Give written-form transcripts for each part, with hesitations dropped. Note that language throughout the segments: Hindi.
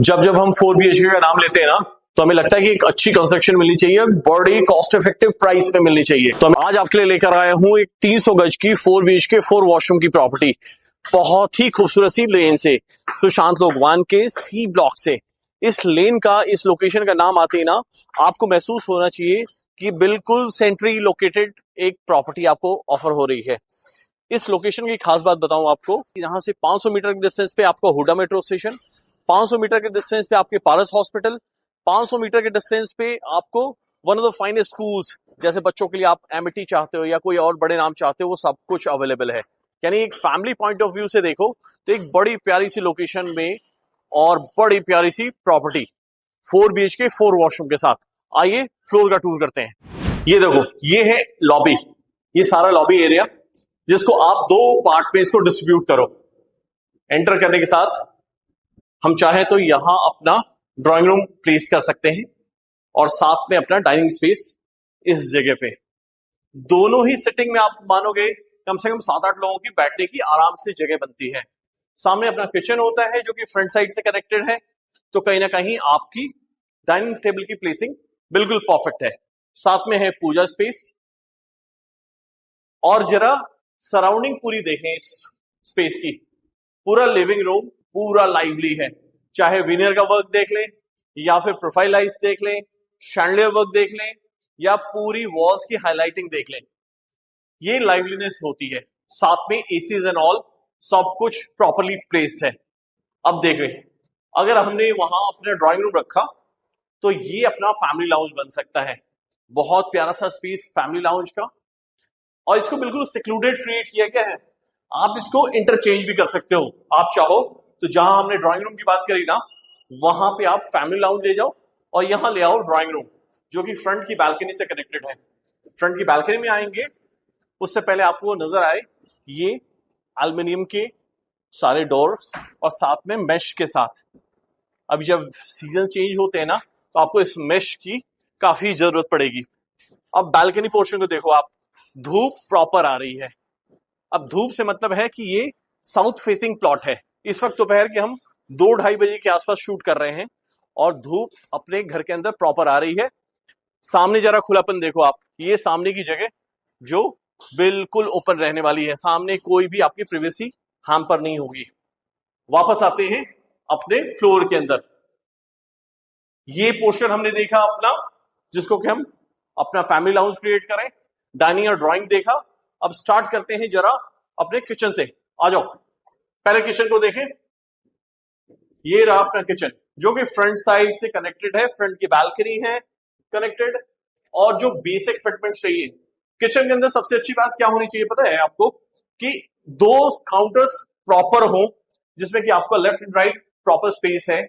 जब जब हम 4 BHK का नाम लेते हैं ना, तो हमें लगता है कि एक अच्छी कंस्ट्रक्शन मिलनी चाहिए, बड़ी कॉस्ट इफेक्टिव प्राइस पे मिलनी चाहिए। तो मैं आज आपके लिए लेकर आया हूं एक 300 गज की 4 BHK 4 वॉशरूम की प्रॉपर्टी, बहुत ही खूबसूरत सी लेन से, सुशांत लोकवान के सी ब्लॉक से। इस लेन का, इस लोकेशन का नाम आते ही ना आपको महसूस होना चाहिए कि बिल्कुल सेंट्री लोकेटेड एक प्रॉपर्टी आपको ऑफर हो रही है। इस लोकेशन की खास बात बताऊं आपको, यहां से 500 मीटर के डिस्टेंस पे आपको हुडा मेट्रो स्टेशन, 500 मीटर के डिस्टेंस पे आपके पारस हॉस्पिटल, 500 मीटर के डिस्टेंस पे आपको one of the finest schools, जैसे बच्चों के लिए आप एमिटी चाहते हो या कोई और बड़े नाम चाहते हो, वो सब कुछ अवेलेबल है। यानी एक फैमिली पॉइंट ऑफ व्यू से देखो तो एक बड़ी प्यारी सी लोकेशन में और बड़ी प्यारी सी प्रॉपर्टी 4 BHK 4 वॉशरूम के साथ। आइए फ्लोर का टूर करते हैं। ये देखो, ये है लॉबी, ये सारा लॉबी एरिया जिसको आप दो पार्ट में इसको डिस्ट्रीब्यूट करो। एंटर करने के साथ हम चाहे तो यहां अपना ड्राइंग रूम प्लेस कर सकते हैं और साथ में अपना डाइनिंग स्पेस इस जगह पे। दोनों ही सिटिंग में आप मानोगे कम से कम 7-8 लोगों की बैठने की आराम से जगह बनती है। सामने अपना किचन होता है जो कि फ्रंट साइड से कनेक्टेड है, तो कहीं ना कहीं आपकी डाइनिंग टेबल की प्लेसिंग बिल्कुल परफेक्ट है। साथ में है पूजा स्पेस। और जरा सराउंडिंग पूरी देखें इस स्पेस की, पूरा लिविंग रूम पूरा लाइवली है। चाहे विनियर का वर्क देख लें या फिर प्रोफाइलाइज देख लें, शैंडलियर वर्क देख लें या पूरी वॉल्स की हाईलाइटिंग देख लें, ये लाइवलीनेस होती है। साथ में एसीज एंड ऑल सब कुछ प्रॉपर्ली प्लेस्ड है। अब देखें, अगर हमने वहां अपना ड्राइंग रूम रखा तो ये अपना फैमिली लाउंज बन सकता है। बहुत प्यारा सा स्पेस फैमिली लाउंज का, और इसको बिल्कुल सिक्लूडेड क्रिएट किया गया है। आप इसको इंटरचेंज भी कर सकते हो, आप चाहो तो जहां हमने ड्राइंग रूम की बात करी ना, वहां पे आप फैमिली लाउंज ले जाओ और यहां ले आओ ड्राइंग रूम, जो कि फ्रंट की बालकनी से कनेक्टेड है। फ्रंट की बालकनी में आएंगे उससे पहले आपको नजर आए ये एल्युमिनियम के सारे डोर्स और साथ में मेश के साथ। अभी जब सीजन चेंज होते हैं ना, तो आपको इस मेश की काफी जरूरत पड़ेगी। अब बालकनी पोर्शन को देखो आप, धूप प्रॉपर आ रही है। अब धूप से मतलब है कि ये साउथ फेसिंग प्लॉट है। इस वक्त दोपहर के हम 2-2:30 बजे के आसपास शूट कर रहे हैं और धूप अपने घर के अंदर प्रॉपर आ रही है। सामने जरा खुलापन देखो आप, ये सामने की जगह जो बिल्कुल ओपन रहने वाली है, सामने कोई भी आपकी प्राइवेसी हैम्पर नहीं होगी। वापस आते हैं अपने फ्लोर के अंदर। ये पोर्शन हमने देखा अपना, जिसको कि हम अपना फैमिली लाउंज क्रिएट करें, डाइनिंग और ड्राइंग देखा। अब स्टार्ट करते हैं जरा अपने किचन से। आ जाओ, पहले किचन को देखें। ये रहा अपना किचन, जो कि फ्रंट साइड से कनेक्टेड है, फ्रंट की बालकनी है कनेक्टेड, और जो बेसिक फिटमेंट चाहिए किचन के अंदर। सबसे अच्छी बात क्या होनी चाहिए पता है आपको, कि 2 काउंटर्स प्रॉपर हो, जिसमें कि आपका left and right proper space है।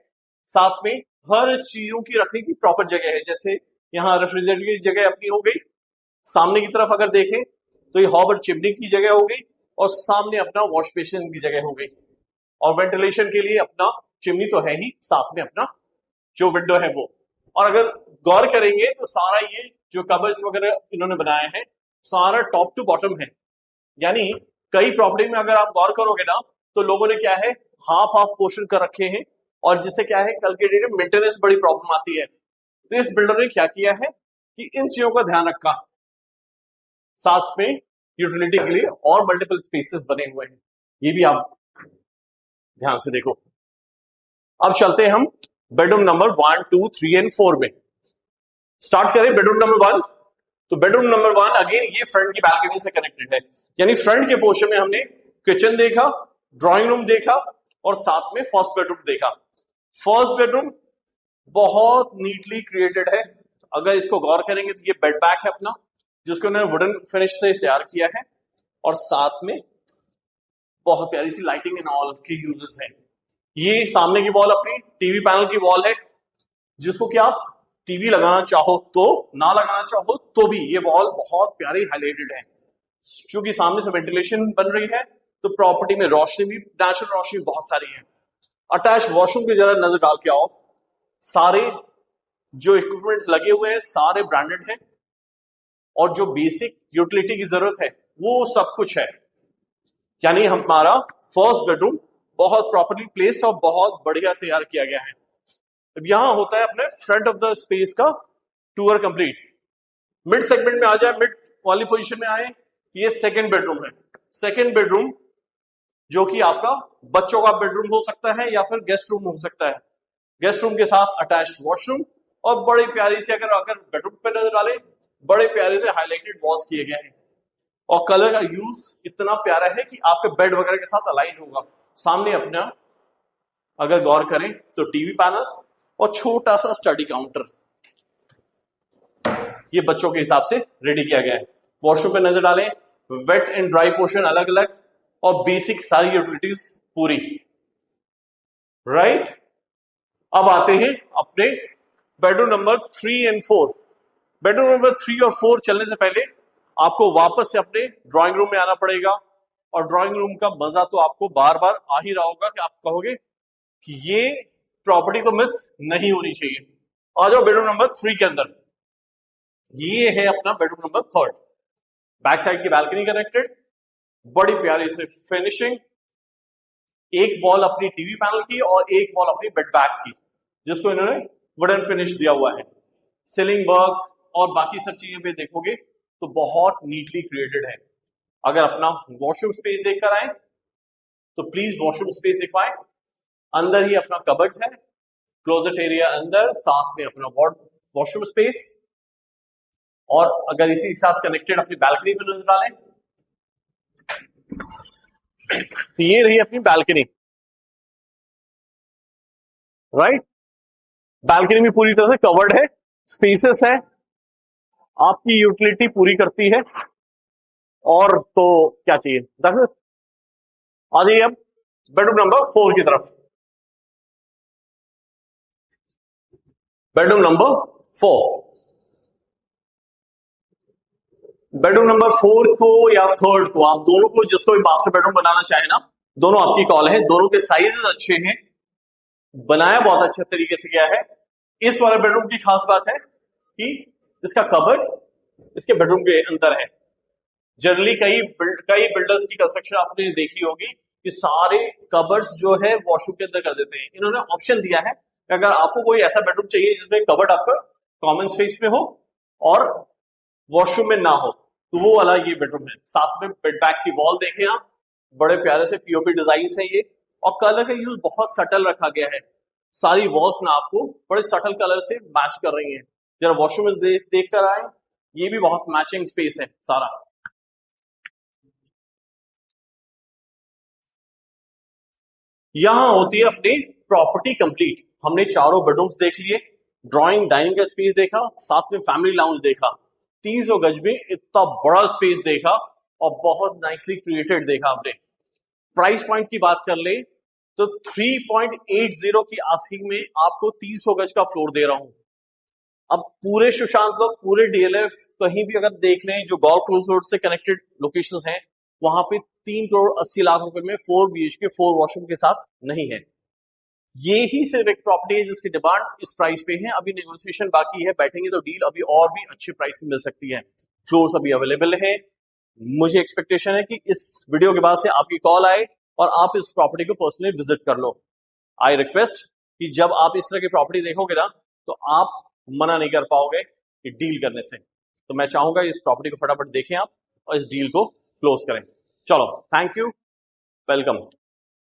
साथ में हर चीजों की रखने की प्रॉपर जगह है। जैसे यहाँ रेफ्रिजरेटर की जगह अपनी हो गई, सामने की तरफ अगर देखें तो ये हॉबर चिमनी की जगह हो गई, और सामने अपना वॉश बेसिन की जगह हो गई, और वेंटिलेशन के लिए अपना चिमनी तो है ही, साथ में अपना जो विंडो है वो। और अगर गौर करेंगे तो सारा ये जो कबर्स वगैरह इन्होंने बनाए हैं, सारा टॉप टू बॉटम है। यानी कई प्रॉपर्टी में अगर आप गौर करोगे ना, तो लोगों ने क्या है, हाफ हाफ पोर्शन कर रखे हैं, और जिससे क्या है कल के डेट में मेंटेनेंस बड़ी प्रॉब्लम आती है। तो इस बिल्डर ने क्या किया है कि इन चीजों का ध्यान रखा, साथ में यूटिलिटी के लिए और मल्टीपल स्पेसेस बने हुए हैं। ये भी आप ध्यान से देखो। अब चलते हैं हम बेडरूम नंबर 1, 2, 3 एंड 4 में। स्टार्ट करें बेडरूम नंबर 1। तो बेडरूम नंबर 1 अगेन ये फ्रंट की बालकनी से कनेक्टेड है। यानी फ्रंट के पोर्शन में हमने किचन देखा, ड्राइंग रूम देखा और साथ में फर्स्ट बेडरूम देखा। फर्स्ट बेडरूम बहुत नीटली क्रिएटेड है। अगर इसको गौर करेंगे तो ये बेड बैक है अपना, जिसको उन्होंने वुडन फिनिश से तैयार किया है, और साथ में बहुत प्यारी सी लाइटिंग एंड ऑल की यूजेस हैं। ये सामने की वॉल अपनी टीवी पैनल की वॉल है, जिसको कि आप टीवी लगाना चाहो तो, ना लगाना चाहो तो भी, ये वॉल बहुत प्यारी हाईलाइटेड है। क्योंकि सामने से वेंटिलेशन बन रही है, तो प्रॉपर्टी में रोशनी भी, नेचुरल रोशनी बहुत सारी है। अटैच वॉशरूम की जरा नजर डाल के आओ। सारे जो इक्विपमेंट्स लगे हुए हैं सारे ब्रांडेड हैं, और जो बेसिक यूटिलिटी की जरूरत है वो सब कुछ है। यानी हमारा फर्स्ट बेडरूम बहुत प्रॉपर्ली प्लेस्ड और बहुत बढ़िया तैयार किया गया है। अब यहां होता है अपने फ्रंट ऑफ द स्पेस का टूर कंप्लीट। मिड सेगमेंट में आ जाए, मिड वाली पोजीशन में आए, ये सेकंड बेडरूम है। सेकंड बेडरूम जो कि आपका बच्चों का बेडरूम हो सकता है या फिर गेस्ट रूम हो सकता है। गेस्ट रूम के साथ अटैच्ड वॉशरूम और बड़ी प्यारी से अगर बेडरूम पे नजर डाले, बड़े प्यारे से हाईलाइटेड वॉल्स किए गए हैं और कलर का यूज इतना प्यारा है कि आपके बेड वगैरह के साथ अलाइन होगा। सामने अपना अगर गौर करें तो टीवी पैनल और छोटा सा स्टडी काउंटर, ये बच्चों के हिसाब से रेडी किया गया है। वॉशरूम पे नजर डालें, वेट एंड ड्राई पोर्शन अलग अलग और बेसिक सारी यूटिलिटीज पूरी, राइट। अब आते हैं अपने बेडरूम नंबर 3 और 4। बेडरूम नंबर 3 और 4 चलने से पहले आपको वापस से अपने ड्राइंग रूम में आना पड़ेगा और ड्राइंग रूम का मजा तो आपको बार बार आ ही रहा होगा कि आप कहोगे कि ये प्रॉपर्टी को मिस नहीं होनी चाहिए। आ जाओ बेडरूम नंबर 3 के अंदर। ये है अपना बेडरूम नंबर 3। बैक साइड की बैल्कनी कनेक्टेड, बड़ी प्यारी से फिनिशिंग, एक वॉल अपनी टीवी पैनल की और एक वॉल अपनी बेड बैक की, जिसको इन्होंने वुडन फिनिश दिया हुआ है। सीलिंग वर्क और बाकी सब चीजें भी देखोगे तो बहुत नीटली क्रिएटेड है। अगर अपना वॉशरूम स्पेस देखकर आए तो प्लीज वॉशरूम स्पेस दिखवाएं। अंदर ही अपना कबर्ड है, क्लोजेट एरिया अंदर, साथ में अपना वॉशरूम स्पेस, और अगर इसी के साथ कनेक्टेड अपनी बैल्कनी में नजर डालें तो ये रही अपनी बैल्कनी, राइट। बैल्कनी भी पूरी तरह से कवर्ड है, स्पेसेस है, आपकी यूटिलिटी पूरी करती है। और तो क्या चाहिए। आ जाइए अब बेडरूम नंबर 4 की तरफ। बेडरूम नंबर 4, बेडरूम नंबर 4 को या 3 को, आप दोनों को, जिसको भी मास्टर बेडरूम बनाना चाहे ना, दोनों आपकी कॉल है। दोनों के साइजेस अच्छे हैं, बनाया बहुत अच्छे तरीके से गया है। इस वाले बेडरूम की खास बात है कि इसका कबर्ड इसके बेडरूम के अंदर है। जनरली कई बिल्डर्स की कंस्ट्रक्शन आपने देखी होगी कि सारे कबर्ड्स जो है वॉशरूम के अंदर कर देते हैं। इन्होंने ऑप्शन दिया है कि अगर आपको कोई ऐसा बेडरूम चाहिए जिसमें कबर्ड आपका कॉमन स्पेस में हो और वॉशरूम में ना हो, तो वो वाला ये बेडरूम है। साथ में बेड बैक की वॉल देखें आप, बड़े प्यारे से पीओपी डिजाइन है ये, और कलर का यूज बहुत सटल रखा गया है। सारी वॉल्स ना आपको बड़े सटल कलर से मैच कर रही हैं। जरा वॉशरूम में देख कर आए, ये भी बहुत मैचिंग स्पेस है सारा। यहां होती है अपनी प्रॉपर्टी कंप्लीट। हमने चारों बेडरूम्स देख लिए, ड्राइंग डाइनिंग का स्पेस देखा, साथ में फैमिली लाउंज देखा, 300 गज में इतना बड़ा स्पेस देखा और बहुत नाइसली क्रिएटेड देखा आपने। प्राइस पॉइंट की बात कर ले तो 3.80 की आस्किंग में आपको 300 गज का फ्लोर दे रहा हूं। अब पूरे सुशांत लोग, पूरे डीएलएफ कहीं भी अगर देख लें जो गोल्फ कोर्स रोड से कनेक्टेड लोकेशंस हैं, वहां पे 3 करोड़ 80 लाख रुपए में 4 BHK 4 वॉशरूम के साथ नहीं है। ये ही सिर्फ एक प्रॉपर्टी है जिसकी डिमांड इस प्राइस पे है। अभी नेगोशिएशन बाकी है, बैठेंगे तो डील अभी और भी अच्छे प्राइस में मिल सकती है। फ्लोर्स अभी अवेलेबल है। मुझे एक्सपेक्टेशन है कि इस वीडियो के बाद से आपकी कॉल आए और आप इस प्रॉपर्टी को पर्सनली विजिट कर लो। आई रिक्वेस्ट कि जब आप इस तरह की प्रॉपर्टी देखोगे ना तो आप मना नहीं कर पाओगे कि डील करने से। तो मैं चाहूंगा इस प्रॉपर्टी को फटाफट देखें आप और इस डील को क्लोज करें। चलो, थैंक यू, वेलकम।